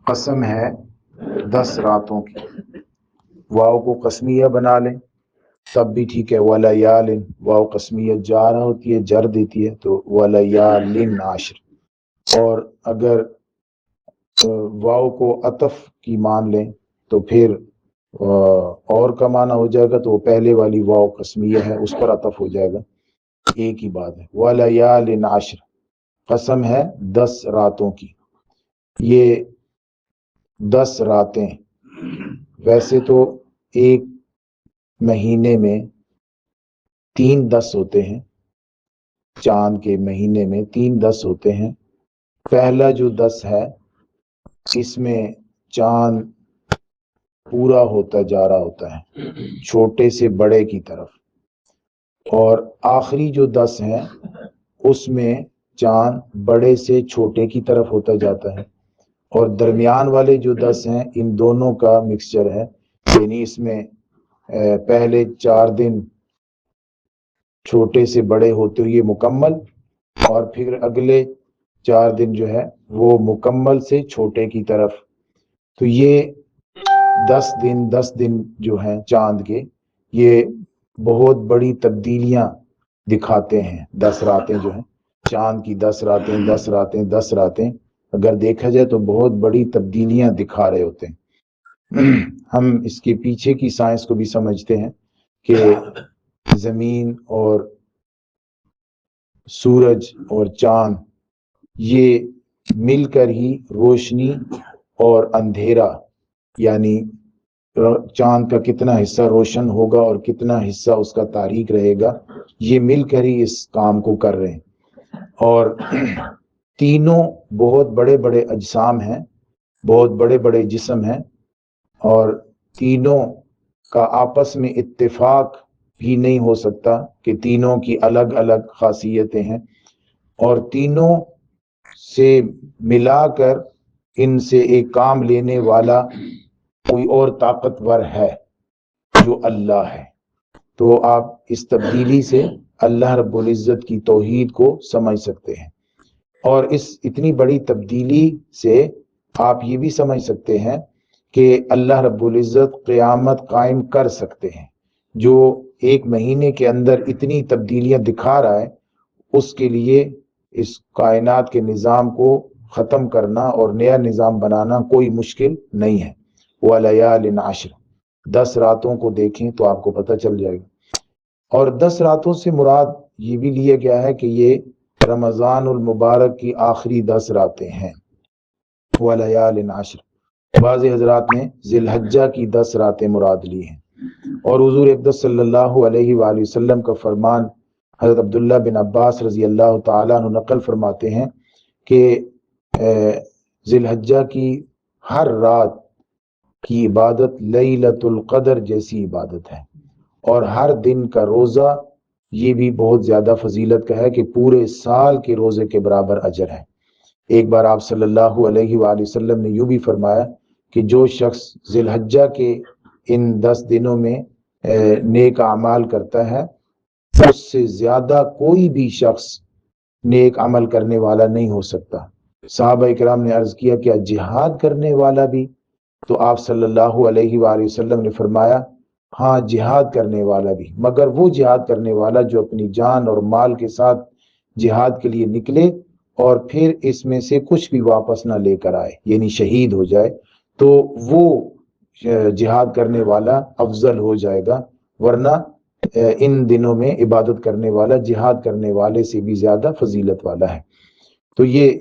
قسم ہے 10 راتوں کی، واو کو قسمیہ بنا لیں تب بھی ٹھیک ہے، وَلَيَالٍ واو قسمیہ جارہ ہوتی ہے، جر دیتی ہے تو وَلَيَالٍ عشر، اور اگر واو کو عطف کی مان لیں تو پھر اور کا معنی ہو جائے گا، تو وہ پہلے والی واو قسمیہ ہے اس پر عطف ہو جائے گا، ایک ہی بات ہے۔ وَلَيَالٍ عشر قسم ہے 10 راتوں کی۔ یہ 10 راتیں ویسے تو ایک مہینے میں 3 10 ہوتے ہیں، چاند کے مہینے میں 3 10 ہوتے ہیں۔ پہلا جو 10 ہے اس میں چاند پورا ہوتا جا رہا ہوتا ہے چھوٹے سے بڑے کی طرف، اور آخری جو 10 ہیں اس میں چاند بڑے سے چھوٹے کی طرف ہوتا جاتا ہے، اور درمیان والے جو 10 ہیں ان دونوں کا مکسچر ہے، یعنی اس میں پہلے 4 دن چھوٹے سے بڑے ہوتے ہوئے مکمل، اور پھر اگلے 4 دن جو ہے وہ مکمل سے چھوٹے کی طرف۔ تو یہ 10 دن جو ہیں چاند کے، یہ بہت بڑی تبدیلیاں دکھاتے ہیں۔ 10 راتیں جو ہیں چاند کی، 10 راتیں 10 راتیں 10 راتیں اگر دیکھا جائے تو بہت بڑی تبدیلیاں دکھا رہے ہوتے ہیں۔ ہم اس کے پیچھے کی سائنس کو بھی سمجھتے ہیں کہ زمین اور سورج اور چاند یہ مل کر ہی روشنی اور اندھیرا، یعنی چاند کا کتنا حصہ روشن ہوگا اور کتنا حصہ اس کا تاریک رہے گا، یہ مل کر ہی اس کام کو کر رہے ہیں۔ اور تینوں بہت بڑے بڑے اجسام ہیں، بہت بڑے بڑے جسم ہیں، اور تینوں کا آپس میں اتفاق بھی نہیں ہو سکتا کہ تینوں کی الگ الگ خاصیتیں ہیں، اور تینوں سے ملا کر ان سے ایک کام لینے والا کوئی اور طاقتور ہے جو اللہ ہے۔ تو آپ اس تبدیلی سے اللہ رب العزت کی توحید کو سمجھ سکتے ہیں، اور اس اتنی بڑی تبدیلی سے آپ یہ بھی سمجھ سکتے ہیں کہ اللہ رب العزت قیامت قائم کر سکتے ہیں۔ جو ایک مہینے کے اندر اتنی تبدیلیاں دکھا رہا ہے، اس کے لیے اس کائنات کے نظام کو ختم کرنا اور نیا نظام بنانا کوئی مشکل نہیں ہے۔ وَلَيَالٍ عشر 10 راتوں کو دیکھیں تو آپ کو پتہ چل جائے گا۔ اور 10 راتوں سے مراد یہ بھی لیا گیا ہے کہ یہ رمضان المبارک کی آخری 10 راتیں ہیں۔ وَلَيَالٍ عشر بعض حضرات نے ذی الحجہ کی 10 راتیں مراد لی ہیں، اور حضور اقدس صلی اللہ علیہ وآلہ وسلم کا فرمان حضرت عبداللہ بن عباس رضی اللہ تعالیٰ عنہ نقل فرماتے ہیں کہ ذی الحجہ کی ہر رات کی عبادت لیلۃ القدر جیسی عبادت ہے، اور ہر دن کا روزہ یہ بھی بہت زیادہ فضیلت کا ہے کہ پورے سال کے روزے کے برابر اجر ہے۔ ایک بار آپ صلی اللہ علیہ وآلہ وسلم نے یوں بھی فرمایا کہ جو شخص ذی الحجہ کے ان 10 دنوں میں نیک اعمال کرتا ہے، اس سے زیادہ کوئی بھی شخص نیک عمل کرنے والا نہیں ہو سکتا۔ صحابہ اکرام نے عرض کیا کہ جہاد کرنے والا بھی؟ تو آپ صلی اللہ علیہ وآلہ وسلم نے فرمایا ہاں جہاد کرنے والا بھی، مگر وہ جہاد کرنے والا جو اپنی جان اور مال کے ساتھ جہاد کے لیے نکلے اور پھر اس میں سے کچھ بھی واپس نہ لے کر آئے، یعنی شہید ہو جائے، تو وہ جہاد کرنے والا افضل ہو جائے گا، ورنہ ان دنوں میں عبادت کرنے والا جہاد کرنے والے سے بھی زیادہ فضیلت والا ہے۔ تو یہ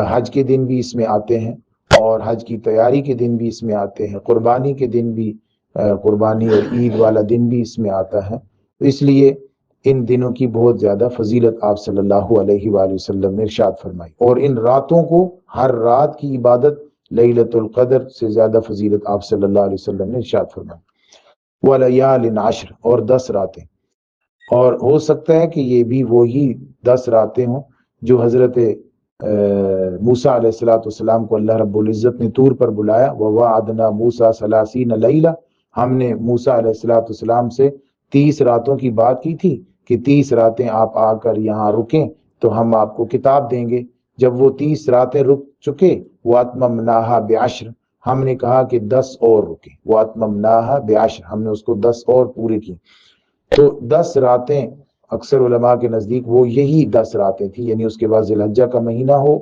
حج کے دن بھی اس میں آتے ہیں، اور حج کی تیاری کے دن بھی اس میں آتے ہیں، قربانی کے دن بھی، قربانی اور عید والا دن بھی اس میں آتا ہے۔ تو اس لیے ان دنوں کی بہت زیادہ فضیلت آپ صلی اللہ علیہ وآلہ وسلم نے ارشاد فرمائی، اور ان راتوں کو ہر رات کی عبادت لیلۃ القدر سے زیادہ فضیلت آپ صلی اللہ علیہ وسلم نے ارشاد فرمائی۔ وَلَيَالٍ عشر اور 10 راتیں، اور ہو سکتا ہے کہ یہ بھی وہی 10 راتیں ہوں جو حضرت موسیٰ علیہ السلام کو اللہ رب العزت نے طور پر بلایا، وَوَعَدْنَا مُوسَىٰ 30 لَيْلَةً ہم نے موسیٰ علیہ السلام سے 30 راتوں کی بات کی تھی کہ 30 راتیں آپ آ کر یہاں رکیں تو ہم آپ کو کتاب دیں گے۔ جب وہ 30 راتیں رک چکے، وَأَتْمَمْنَاهَا بِعَشْرٍ، ہم نے کہا کہ 10 اور رکے، وَأَتْمَمْنَاهَا بِعَشْرٍ، ہم نے اس کو 10 اور پورے کی۔ تو 10 راتیں اکثر علماء کے نزدیک وہ یہی 10 راتیں تھیں، یعنی اس کے بعد ذی الحجہ کا مہینہ ہو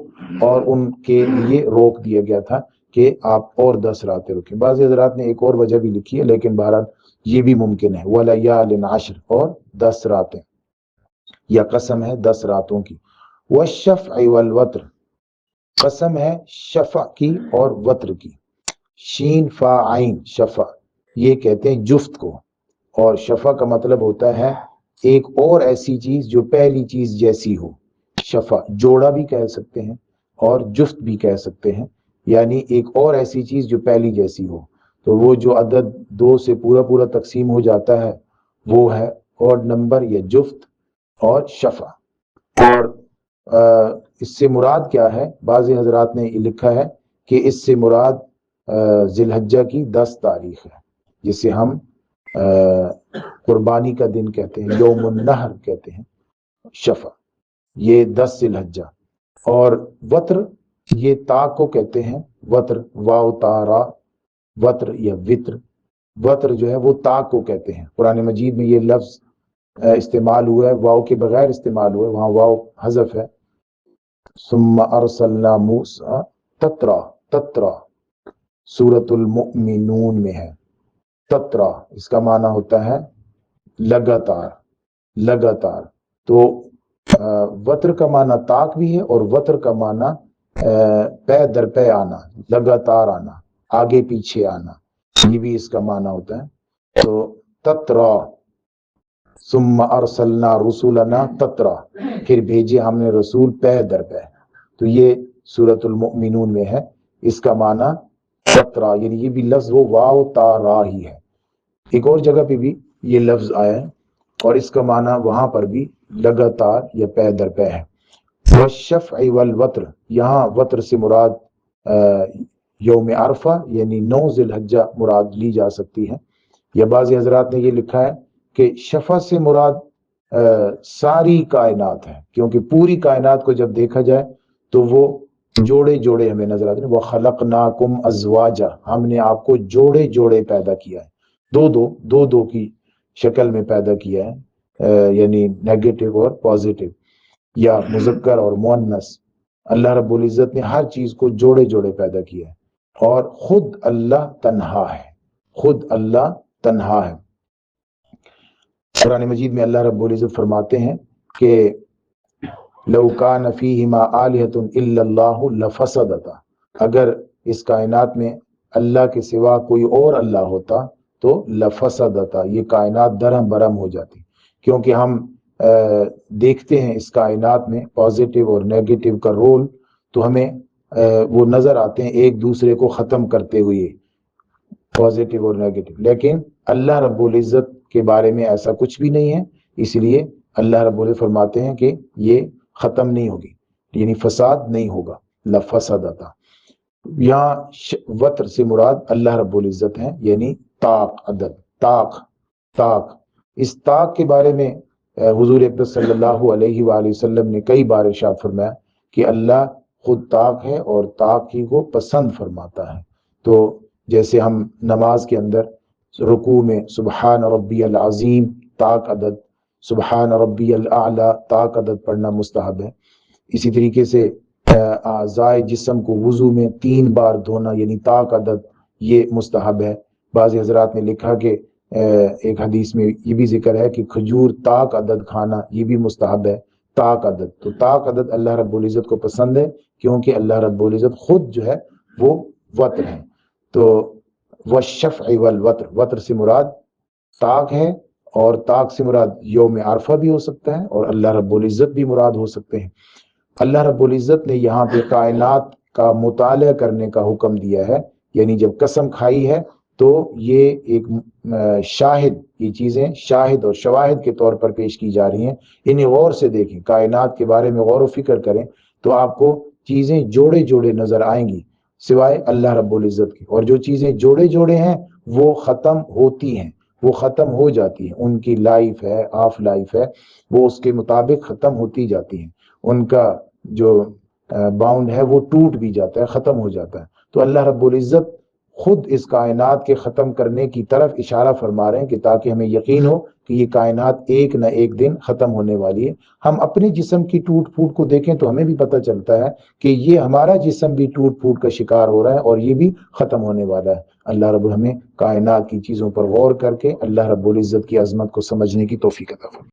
اور ان کے لیے روک دیا گیا تھا کہ آپ اور 10 راتیں رکیں۔ بعض حضرات نے ایک اور وجہ بھی لکھی ہے، لیکن بہرحال یہ بھی ممکن ہے، وَلَيَالٍ عَشْرٍ، اور 10 راتیں، یا قسم ہے 10 راتوں کی۔ وَالشَّفْعِ وَالْوَتْرِ، قسم ہے شفع کی اور وتر کی۔ شین فا عین شفع، یہ کہتے ہیں جفت کو، اور شفع کا مطلب ہوتا ہے ایک اور ایسی چیز جو پہلی چیز جیسی ہو۔ شفع جوڑا بھی کہہ سکتے ہیں اور جفت بھی کہہ سکتے ہیں، یعنی ایک اور ایسی چیز جو پہلی جیسی ہو۔ تو وہ جو عدد 2 سے پورا پورا تقسیم ہو جاتا ہے وہ ہے اوڈ نمبر یا جفت اور شفع۔ اور اس سے مراد کیا ہے؟ بعض حضرات نے یہ لکھا ہے کہ اس سے مراد ذی الحجہ کی 10 تاریخ ہے، جسے ہم قربانی کا دن کہتے ہیں، یوم النحر کہتے ہیں، شفع یہ 10 ذی الحجہ۔ اور وتر یہ تا کو کہتے ہیں، وتر واو تارا، وتر یا وتر، وتر جو ہے وہ تا کو کہتے ہیں۔ قرآن مجید میں یہ لفظ استعمال ہوا ہے، واو کے بغیر استعمال ہوا ہے، وہاں واو حذف ہے۔ ثم ارسلنا موسیٰ تترا، تترا سورۃ المؤمنون میں ہے، تترا اس کا معنی ہوتا ہے لگاتار، لگاتار۔ تو وتر کا معنی طاق بھی ہے، اور وتر کا معنی پے در پے آنا، لگاتار آنا، آگے پیچھے آنا، یہ بھی اس کا معنی ہوتا ہے۔ تو تترا، ثم ارسلنا رسولنا تترا، پھر بھیجے ہم نے رسول پے در پے۔ تو یہ سورۃ المؤمنون میں ہے، اس کا معنی تترا، یعنی یہ بھی لفظ وہ واو تا را ہی ہے۔ ایک اور جگہ پہ بھی یہ لفظ آیا ہے اور اس کا معنی وہاں پر بھی لگاتار یا پے در پے ہے۔ والشفع والوتر، یہاں وتر سے مراد یوم عرفہ یعنی 9 ذی الحجہ مراد لی جا سکتی ہے، یا بعض حضرات نے یہ لکھا ہے کہ شفع سے مراد ساری کائنات ہے، کیونکہ پوری کائنات کو جب دیکھا جائے تو وہ جوڑے جوڑے ہمیں نظر آتے ہیں۔ وَخَلَقْنَاكُمْ أَزْوَاجًا، ہم نے آپ کو جوڑے جوڑے پیدا کیا ہے، دو دو کی شکل میں پیدا کیا ہے، یعنی نیگیٹو اور پازیٹو، یا مذکر اور مؤنث۔ اللہ رب العزت نے ہر چیز کو جوڑے جوڑے پیدا کیا ہے، اور خود اللہ تنہا ہے، خود اللہ تنہا ہے۔ قرآن مجید میں اللہ رب العزت فرماتے ہیں کہ لَوْ كَانَ فِيهِمَا آلِهَةٌ إِلَّا اللَّهُ لَفَسَدَتَا، اگر اس کائنات میں اللہ کے سوا کوئی اور اللہ ہوتا تو لفسدتا، یہ کائنات درہم برہم ہو جاتی، کیونکہ ہم دیکھتے ہیں اس کائنات میں پازیٹیو اور نیگیٹو کا رول، تو ہمیں وہ نظر آتے ہیں ایک دوسرے کو ختم کرتے ہوئے، پازیٹیو اور نیگیٹو۔ لیکن اللہ رب العزت کے بارے میں ایسا کچھ بھی نہیں ہے، اس لیے اللہ رب العزت فرماتے ہیں کہ یہ ختم نہیں ہوگی، یعنی فساد نہیں ہوگا، لفسدتا۔ یہاں وتر سے مراد اللہ رب العزت ہیں، یعنی طاق عدد، طاق۔ اس طاق کے بارے میں حضور اکرم صلی اللہ علیہ وآلہ وسلم نے کئی بار ارشاد فرمایا کہ اللہ خود طاق ہے اور طاق ہی کو پسند فرماتا ہے۔ تو جیسے ہم نماز کے اندر رکوع میں سبحان ربی العظیم طاق عدد، سبحان ربی الاعلی طاق عدد پڑھنا مستحب ہے، اسی طریقے سے اعضائے جسم کو وضو میں 3 بار دھونا یعنی طاق عدد، یہ مستحب ہے۔ بعض حضرات نے لکھا کہ ایک حدیث میں یہ بھی ذکر ہے کہ کھجور طاق عدد کھانا یہ بھی مستحب ہے، طاق عدد۔ تو طاق عدد اللہ رب العزت کو پسند ہے، کیونکہ اللہ رب العزت خود جو ہے وہ وتر ہے۔ تو والشفع والوتر، وتر سے مراد طاق ہے، اور طاق سے مراد یوم عرفہ بھی ہو سکتا ہے، اور اللہ رب العزت بھی مراد ہو سکتے ہیں۔ اللہ رب العزت نے یہاں پہ کائنات کا مطالعہ کرنے کا حکم دیا ہے، یعنی جب قسم کھائی ہے تو یہ ایک شاہد، یہ چیزیں شاہد اور شواہد کے طور پر پیش کی جا رہی ہیں، انہیں غور سے دیکھیں، کائنات کے بارے میں غور و فکر کریں تو آپ کو چیزیں جوڑے جوڑے نظر آئیں گی سوائے اللہ رب العزت کی، اور جو چیزیں جوڑے جوڑے ہیں وہ ختم ہوتی ہیں، وہ ختم ہو جاتی ہیں، ان کی لائف ہے، آف لائف ہے، وہ اس کے مطابق ختم ہوتی جاتی ہیں، ان کا جو باؤنڈ ہے وہ ٹوٹ بھی جاتا ہے، ختم ہو جاتا ہے۔ تو اللہ رب العزت خود اس کائنات کے ختم کرنے کی طرف اشارہ فرما رہے ہیں کہ تاکہ ہمیں یقین ہو کہ یہ کائنات ایک نہ ایک دن ختم ہونے والی ہے۔ ہم اپنے جسم کی ٹوٹ پھوٹ کو دیکھیں تو ہمیں بھی پتہ چلتا ہے کہ یہ ہمارا جسم بھی ٹوٹ پھوٹ کا شکار ہو رہا ہے اور یہ بھی ختم ہونے والا ہے۔ اللہ رب ہمیں کائنات کی چیزوں پر غور کر کے اللہ رب العزت کی عظمت کو سمجھنے کی توفیق عطا فرمائے۔